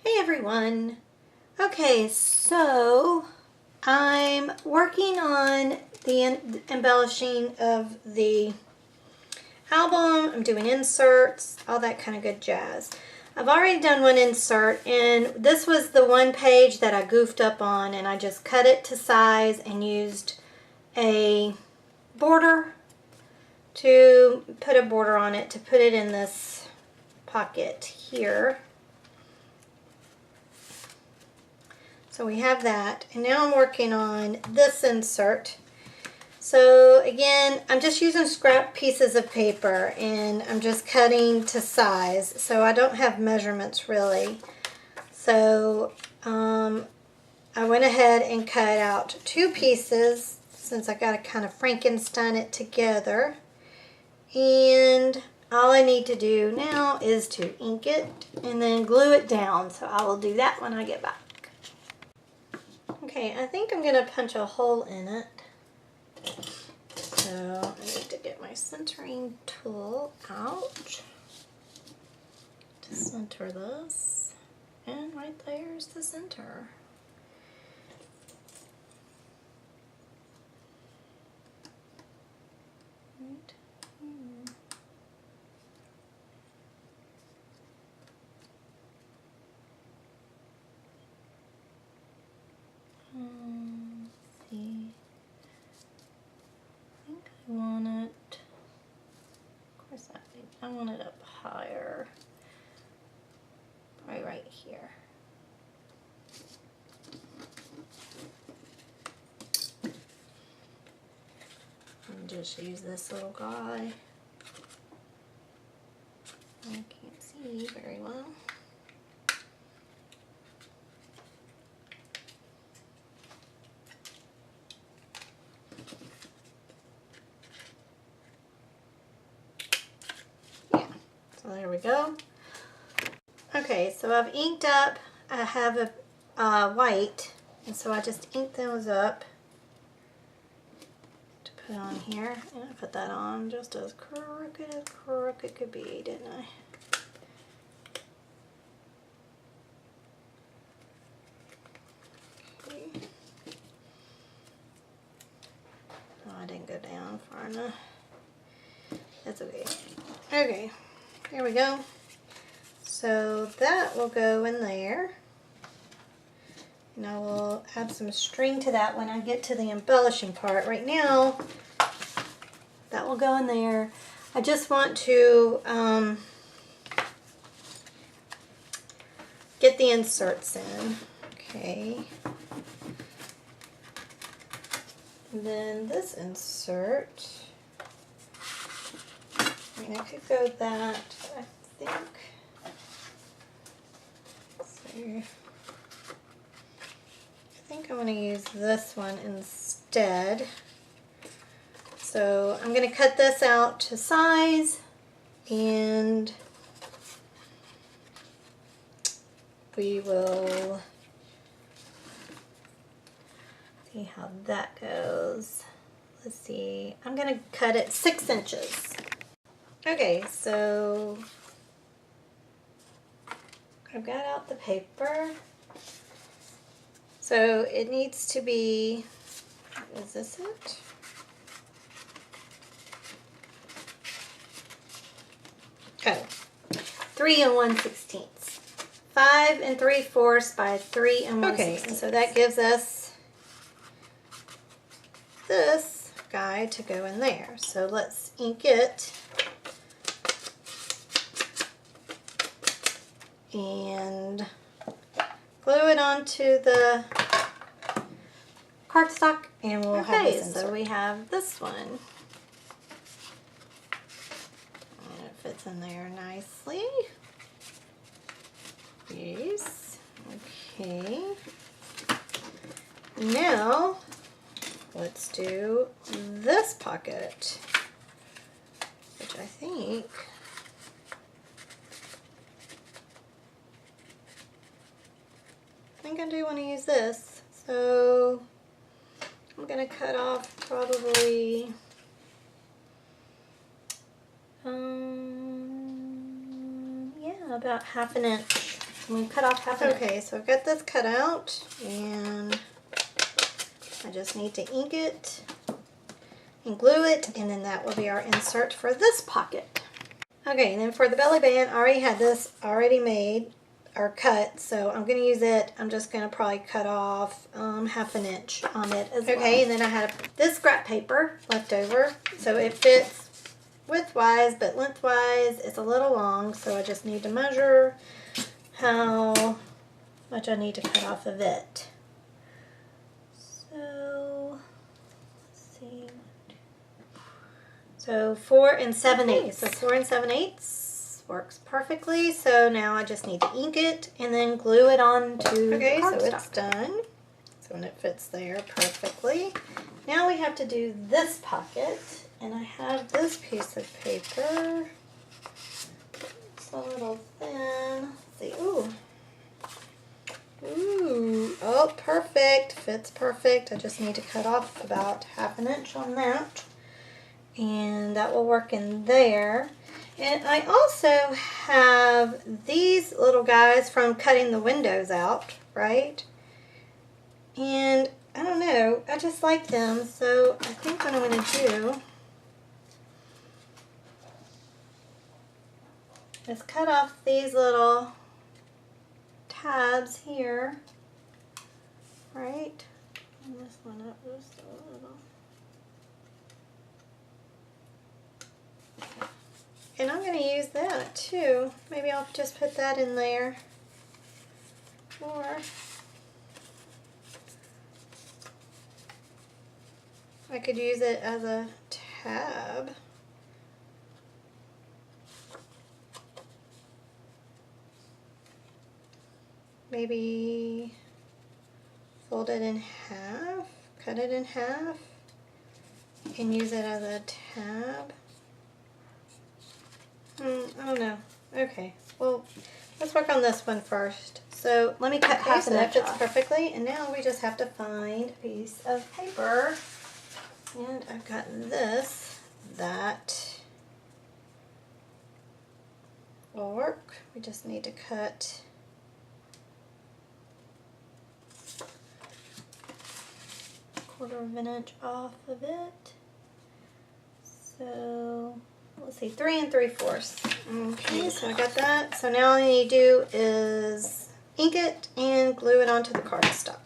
Hey everyone! Okay, so I'm working on the embellishing of the album. I'm doing inserts, all that kind of good jazz. I've already done one insert, and this was the one page that I goofed up on, and I just cut it to size and used a border to put a border on it to put it in this pocket here. So we have that, and now I'm working on this insert. So again, I'm just using scrap pieces of paper, and I'm just cutting to size, so I don't have measurements really. So I went ahead and cut out two pieces since I got to kind of Frankenstein it together. And all I need to do now is to ink it and then glue it down, so I will do that when I get back. Okay, I think I'm going to punch a hole in it. So I need to get my centering tool out to center this. And right there's the center. Right here. Let's see. I think I want it, of course I want it up higher, right here. And just use this little guy. I can't see very well. So there we go. Okay, so I've inked up. I have a white, and so I just inked those up to put on here. And I put that on just as crooked could be, didn't I? Okay. Oh, I didn't go down far enough. That's okay. Okay. There we go. So that will go in there. And I will add some string to that when I get to the embellishing part. Right now, that will go in there. I just want to get the inserts in. Okay. And then this insert, I mean, I could go that, but I think, let's see, I think I want to use this one instead. So I'm going to cut this out to size, and we will see how that goes. Let's see, I'm going to cut it 6 inches. Okay, so I've got out the paper. So it needs to be, is this it? Oh, 3 1/16. 5 3/4 by 3 1/16. Okay, and so that gives us this guy to go in there. So let's ink it. And glue it onto the cardstock, and we'll have this insert. So we have this one. And it fits in there nicely. Yes. Okay. Now, let's do this pocket, which I think I do want to use this, so I'm going to cut off probably yeah, about 1/2 inch I'm going to cut off half. Okay, so I've got this cut out, and I just need to ink it and glue it, and then that will be our insert for this pocket. Okay, and then for the belly band, I already had this already made or cut, so I'm going to use it. I'm just going to probably cut off half an inch on it as well. Okay, and then I had this scrap paper left over, so it fits widthwise, but lengthwise it's a little long, so I just need to measure how much I need to cut off of it. So, let's see. So 4 7/8. So 4 7/8 works perfectly. So now I just need to ink it and then glue it onto the cardstock. So it's done. So when it fits there perfectly. Now we have to do this pocket, and I have this piece of paper. It's a little thin. Let's see. Ooh. Ooh. Oh, perfect. Fits perfect. I just need to cut off about half an inch on that. And that will work in there. And I also have these little guys from cutting the windows out, right? And I don't know, I just like them, so I think what I'm going to do is cut off these little tabs here, right? And this one up just a little. And I'm going to use that too. Maybe I'll just put that in there. Or I could use it as a tab. Maybe fold it in half, cut it in half, and use it as a tab. I don't know. Okay, well, let's work on this one first. So let me cut half and that fits perfectly, and now we just have to find a piece of paper. And I've got this, that will work. We just need to cut a 1/4 inch off of it. So let's see, 3 3/4. Okay, so I got that. So now all I need to do is ink it and glue it onto the cardstock.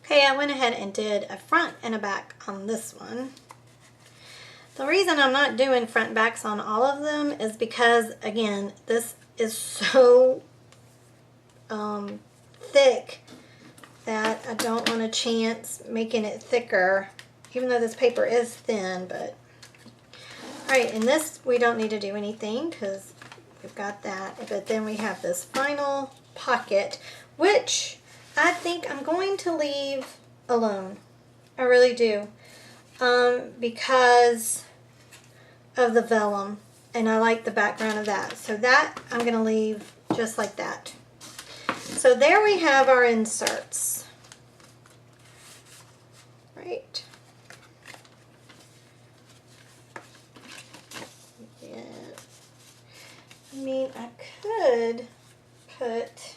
Okay, I went ahead and did a front and a back on this one. The reason I'm not doing front backs on all of them is because, again, this is so thick that I don't want to chance making it thicker, even though this paper is thin. But alright, and this we don't need to do anything because we've got that. But then we have this final pocket, which I think I'm going to leave alone. I really do. Because of the vellum, and I like the background of that. So that I'm going to leave just like that. So there we have our inserts. Right. Yeah. I mean, I could put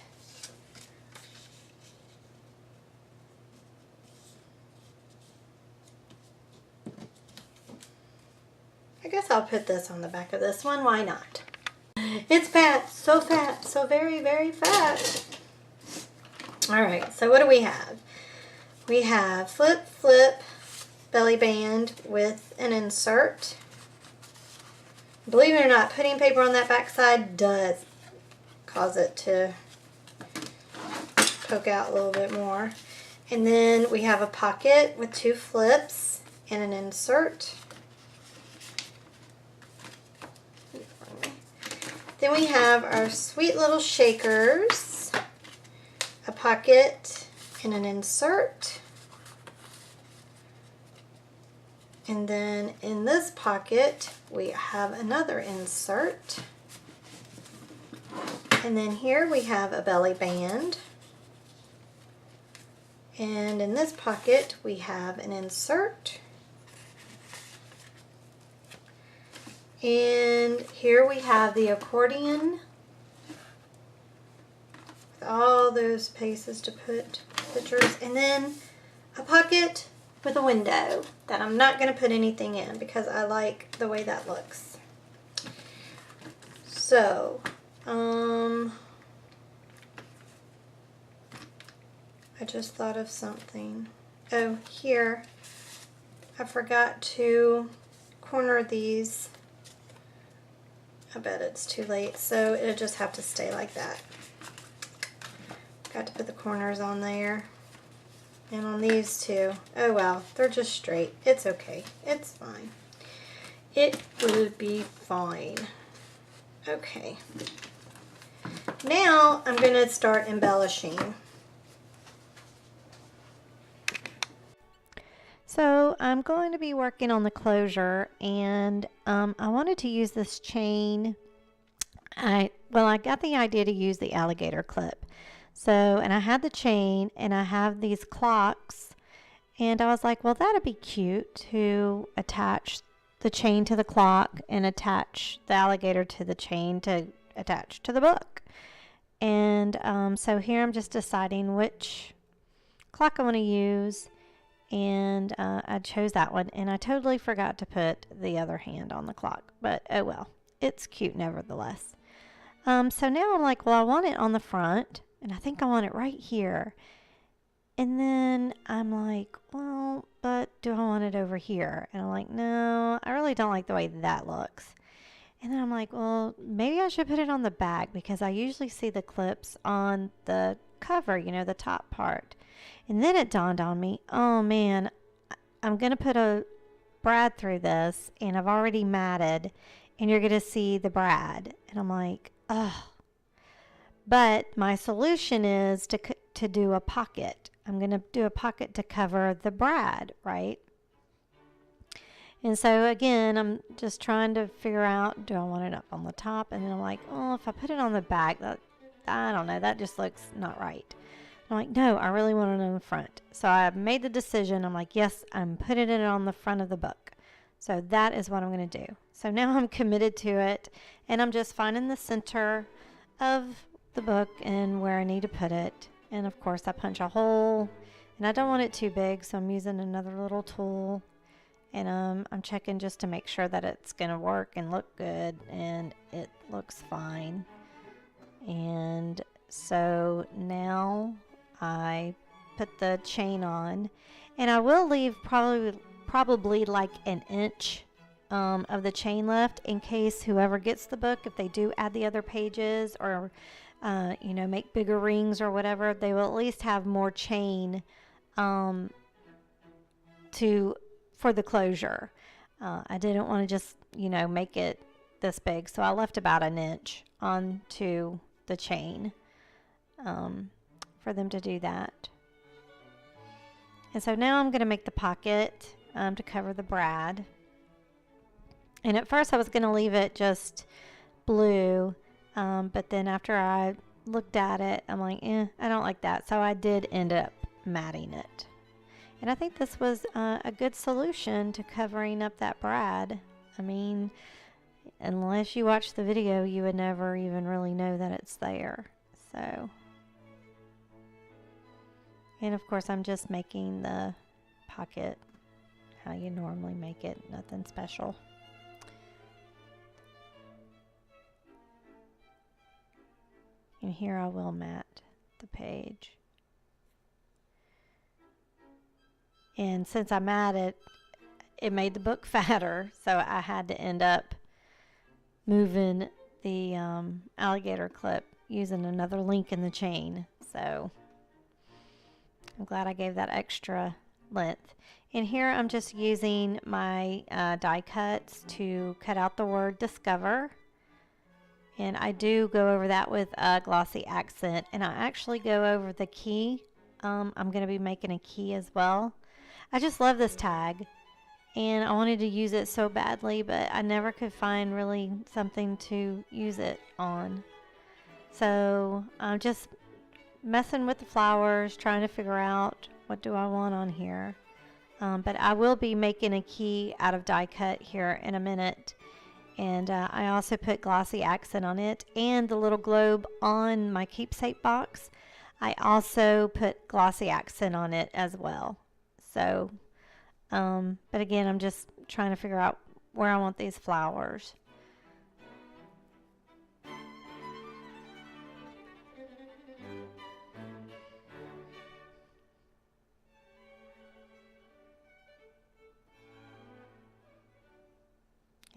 I guess I'll put this on the back of this one. Why not? It's fat, so very, very fat. Alright, so what do we have? We have flip, flip, belly band with an insert. Believe it or not, putting paper on that back side does cause it to poke out a little bit more. And then we have a pocket with 2 flips and an insert. Then we have our sweet little shakers, a pocket and an insert. And then in this pocket we have another insert. And then here we have a belly band. And in this pocket we have an insert. And here we have the accordion all those places to put pictures. And then a pocket with a window that I'm not going to put anything in because I like the way that looks. So, I just thought of something. Oh, here, I forgot to corner these. I bet it's too late, so it'll just have to stay like that. Got to put the corners on there. And on these too. Oh well, they're just straight. It's okay. It's fine. It will be fine. Okay. Now I'm going to start embellishing. So I'm going to be working on the closure, and I wanted to use this chain. I got the idea to use the alligator clip. So, and I had the chain, and I have these clocks, and I was like, well, that'd be cute to attach the chain to the clock and attach the alligator to the chain to attach to the book. And so here I'm just deciding which clock I want to use. And I chose that one, and I totally forgot to put the other hand on the clock, but oh well, it's cute nevertheless. So now I'm like, well, I want it on the front, and I think I want it right here. And then I'm like, well, but do I want it over here? And I'm like, no, I really don't like the way that looks. And then I'm like, well, maybe I should put it on the back, because I usually see the clips on the cover, you know, the top part. And then it dawned on me, oh man, I'm going to put a brad through this, and I've already matted, and you're going to see the brad. And I'm like, oh. But my solution is to do a pocket. I'm going to do a pocket to cover the brad, right? And so again, I'm just trying to figure out, do I want it up on the top? And then I'm like, oh, if I put it on the back, I don't know, that just looks not right. I'm like, no, I really want it on the front. So I made the decision. I'm like, yes, I'm putting it on the front of the book. So that is what I'm going to do. So now I'm committed to it, and I'm just finding the center of the book and where I need to put it. And of course I punch a hole, and I don't want it too big, so I'm using another little tool, and I'm checking just to make sure that it's going to work and look good, and it looks fine. And so now I put the chain on, and I will leave probably like an inch of the chain left in case whoever gets the book, if they do add the other pages or you know, make bigger rings or whatever, they will at least have more chain for the closure. I didn't want to just, you know, make it this big, so I left about an inch onto the chain for them to do that. And so now I'm going to make the pocket to cover the brad. And at first I was going to leave it just blue, but then after I looked at it, I'm like, I don't like that. So I did end up matting it. And I think this was a good solution to covering up that brad. I mean, unless you watch the video, you would never even really know that it's there. So, and of course I'm just making the pocket how you normally make it, nothing special. And here I will mat the page. And since I matted, it made the book fatter, so I had to end up moving the alligator clip using another link in the chain. So I'm glad I gave that extra length. And here I'm just using my die cuts to cut out the word discover. And I do go over that with a glossy accent. And I actually go over the key. I'm going to be making a key as well. I just love this tag. And I wanted to use it so badly, but I never could find really something to use it on. So I'm just messing with the flowers, trying to figure out what do I want on here. But I will be making a key out of die cut here in a minute. And I also put glossy accent on it, and the little globe on my keepsake box, I also put glossy accent on it as well. So, but again, I'm just trying to figure out where I want these flowers.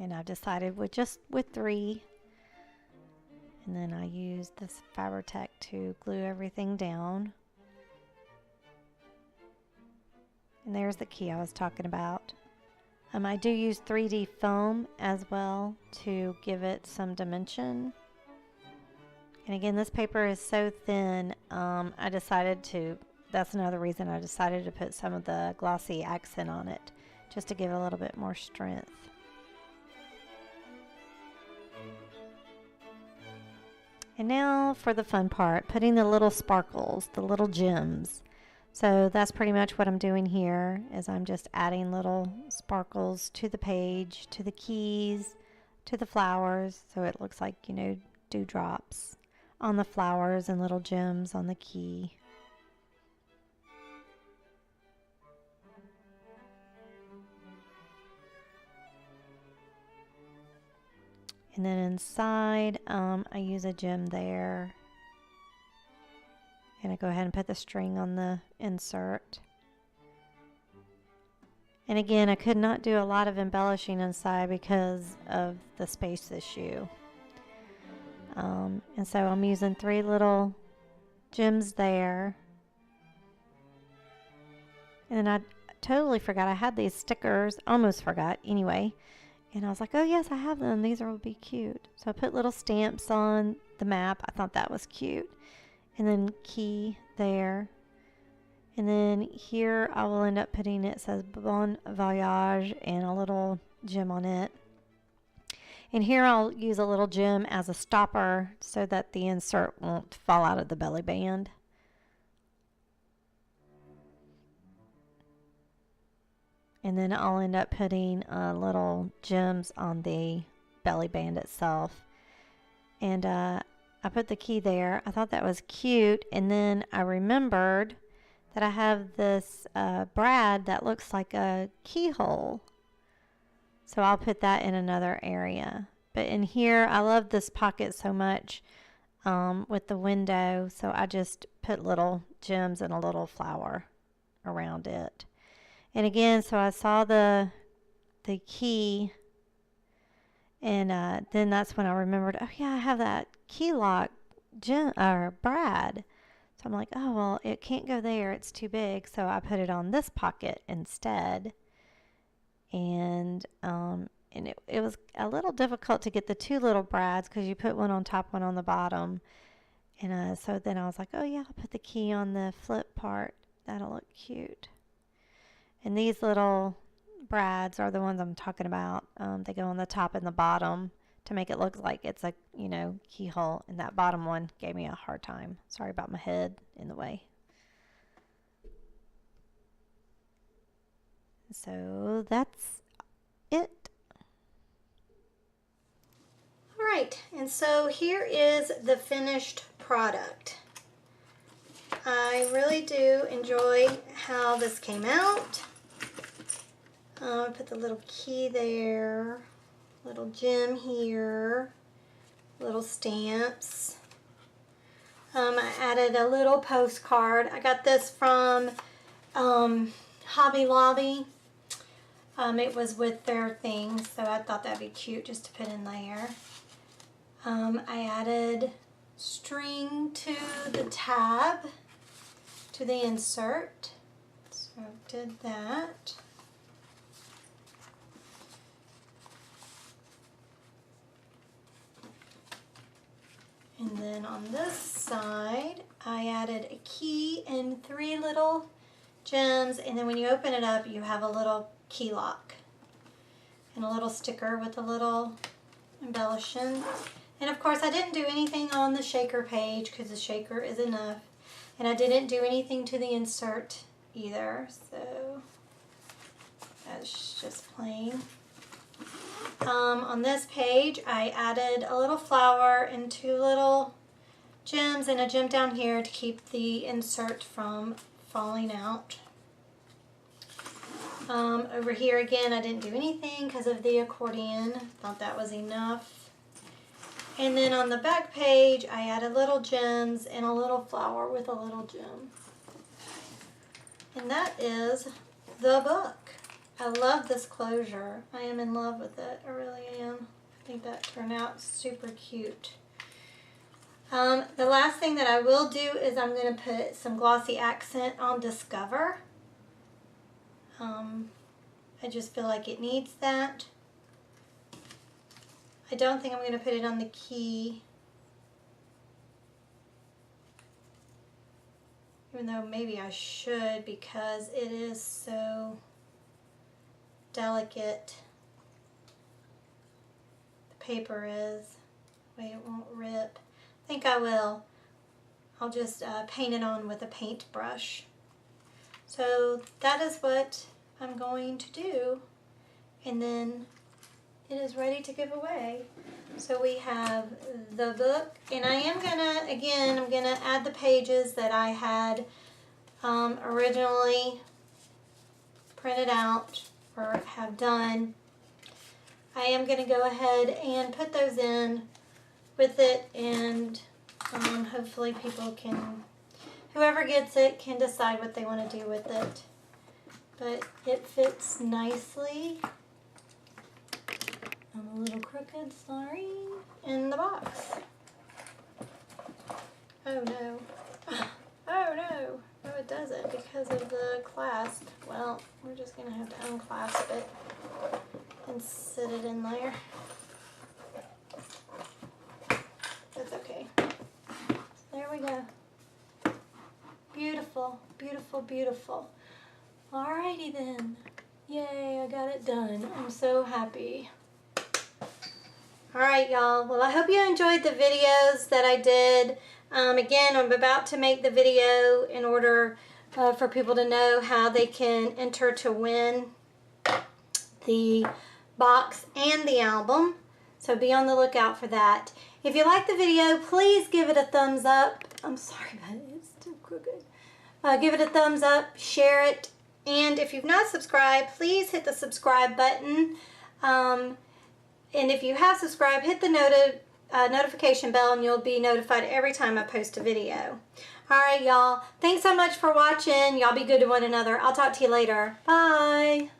And I've decided with 3. And then I use this Fabri-Tac to glue everything down. And there's the key I was talking about. I do use 3D foam as well to give it some dimension. And again, this paper is so thin, that's another reason I decided to put some of the glossy accent on it, just to give it a little bit more strength. And now for the fun part, putting the little sparkles, the little gems. So that's pretty much what I'm doing here, is I'm just adding little sparkles to the page, to the keys, to the flowers, so it looks like, you know, dewdrops on the flowers and little gems on the key. And then inside, I use a gem there. And I go ahead and put the string on the insert. And again, I could not do a lot of embellishing inside because of the space issue. And so I'm using 3 little gems there. And then I totally forgot I had these stickers, almost forgot anyway. And I was like, oh yes, I have them. These will be cute. So I put little stamps on the map. I thought that was cute. And then key there. And then here I will end up putting, it says Bon Voyage, and a little gem on it. And here I'll use a little gem as a stopper so that the insert won't fall out of the belly band. And then I'll end up putting little gems on the belly band itself. And I put the key there. I thought that was cute. And then I remembered that I have this brad that looks like a keyhole. So I'll put that in another area. But in here, I love this pocket so much with the window. So I just put little gems and a little flower around it. And again, so I saw the key, and then that's when I remembered, oh yeah, I have that key lock gem or brad. So I'm like, oh well, it can't go there, it's too big. So I put it on this pocket instead. And it was a little difficult to get the 2 little brads because you put one on top, one on the bottom. And so then I was like, oh yeah, I'll put the key on the flip part. That'll look cute. And these little brads are the ones I'm talking about. They go on the top and the bottom to make it look like it's a, you know, keyhole. And that bottom one gave me a hard time. Sorry about my head in the way. So that's it. All right, and so here is the finished product. I really do enjoy how this came out. I put the little key there, little gem here, little stamps. I added a little postcard. I got this from Hobby Lobby. It was with their things, so I thought that'd be cute just to put in there. I added string to the tab, to the insert. So I did that. And then on this side, I added a key and 3 little gems. And then when you open it up, you have a little key lock and a little sticker with a little embellishing. And of course, I didn't do anything on the shaker page because the shaker is enough. And I didn't do anything to the insert either. So that's just plain. On this page, I added a little flower and 2 little gems and a gem down here to keep the insert from falling out. Over here again, I didn't do anything because of the accordion. Thought that was enough. And then on the back page, I added little gems and a little flower with a little gem. And that is the book. I love this closure. I am in love with it. I really am. I think that turned out super cute. The last thing that I will do is I'm going to put some glossy accent on Discover. I just feel like it needs that. I don't think I'm going to put it on the key. Even though maybe I should, because it is so delicate. The paper is. The way it won't rip. I think I will. I'll just paint it on with a paintbrush. So that is what I'm going to do. And then it is ready to give away. So we have the book, and I am gonna, again, I'm gonna add the pages that I had originally printed out or have done. I am gonna go ahead and put those in with it, and hopefully people can, whoever gets it can decide what they want to do with it. But it fits nicely. I'm a little crooked, sorry, in the box. Oh no. Oh no. No, it doesn't because of the clasp. Well, we're just going to have to unclasp it and sit it in there. That's okay. So there we go. Beautiful, beautiful, beautiful. Alrighty then. Yay, I got it done. I'm so happy. Alright y'all, well I hope you enjoyed the videos that I did. Again, I'm about to make the video in order for people to know how they can enter to win the box and the album. So be on the lookout for that. If you like the video, please give it a thumbs up. I'm sorry, but it's still crooked. Give it a thumbs up, share it, and if you've not subscribed, please hit the subscribe button. And if you have subscribed, hit the notification bell and you'll be notified every time I post a video. Alright y'all, thanks so much for watching. Y'all be good to one another. I'll talk to you later. Bye.